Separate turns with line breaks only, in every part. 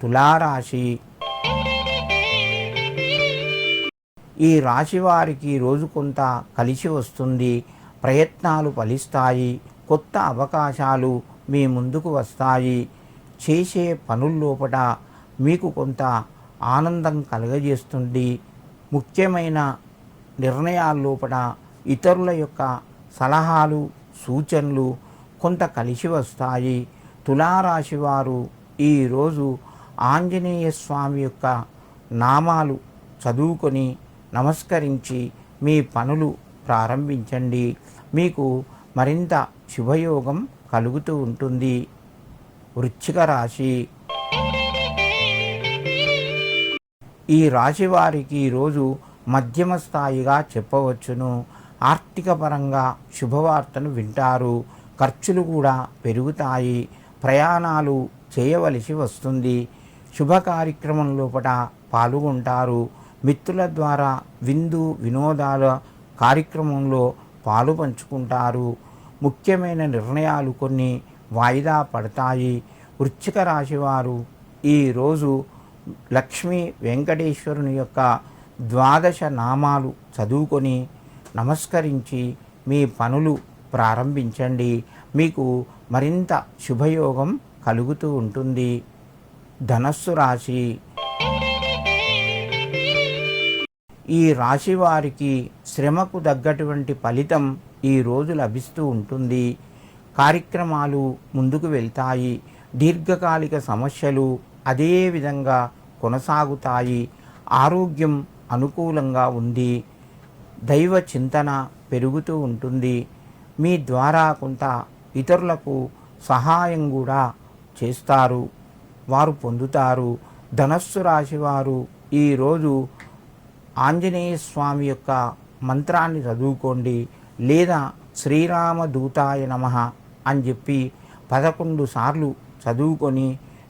తులారాశి. ఈ రాశి వారికి రోజు కొంత కలిసి వస్తుంది. ప్రయత్నాలు ఫలిస్తాయి. కొత్త అవకాశాలు మీ ముందుకు వస్తాయి. చేసే పనుల్లోపట మీకు కొంత ఆనందం కలుగజేస్తుంది. ముఖ్యమైన నిర్ణయాల్లోపట ఇతరుల యొక్క సలహాలు సూచనలు కొంత కలిసి వస్తాయి. తులారాశి వారు ఈరోజు ఆంజనేయ స్వామి యొక్క నామాలు చదువుకొని నమస్కరించి మీ పనులు ప్రారంభించండి. మీకు మరింత శుభయోగం కలుగుతూ ఉంటుంది. వృశ్చిక రాశి. ఈ రాశి వారికి ఈరోజు మధ్యమ స్థాయిగా చెప్పవచ్చును. ఆర్థిక పరంగా శుభవార్తను వింటారు. ఖర్చులు కూడా పెరుగుతాయి. ప్రయాణాలు చేయవలసి వస్తుంది. శుభ కార్యక్రమం లోపల పాల్గొంటారు. మిత్రుల ద్వారా విందు వినోదాల కార్యక్రమంలో పాలు పంచుకుంటారు. ముఖ్యమైన నిర్ణయాలు కొన్ని వాయిదా పడతాయి. వృశ్చిక రాశి వారు ఈరోజు లక్ష్మీ వెంకటేశ్వరుని యొక్క 12 నామాలు చదువుకొని నమస్కరించి మీ పనులు ప్రారంభించండి. మీకు మరింత శుభయోగం కలుగుతూ ఉంటుంది. ధనస్సు రాశి. ఈ రాశి వారికి శ్రమకు తగ్గటువంటి ఫలితం ఈరోజు లభిస్తూ ఉంటుంది. కార్యక్రమాలు ముందుకు వెళ్తాయి. దీర్ఘకాలిక సమస్యలు అదే విధంగా కొనసాగుతాయి. ఆరోగ్యం అనుకూలంగా ఉంది. దైవ చింతన పెరుగుతూ ఉంటుంది. మీ ద్వారా కొంత ఇతరులకు సహాయం కూడా చేస్తారు. వారు పొందుతారు. ధనస్సు రాశి వారు ఈరోజు ఆంజనేయ స్వామి యొక్క మంత్రాన్ని చదువుకోండి. లేదా శ్రీరామ దూతాయ నమః అని చెప్పి 11 సార్లు చదువుకొని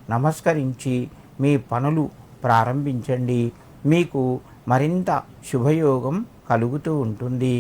నమస్కరించి మీ పనులు ప్రారంభించండి. మీకు మరింత శుభయోగం కలుగుతూ ఉంటుంది.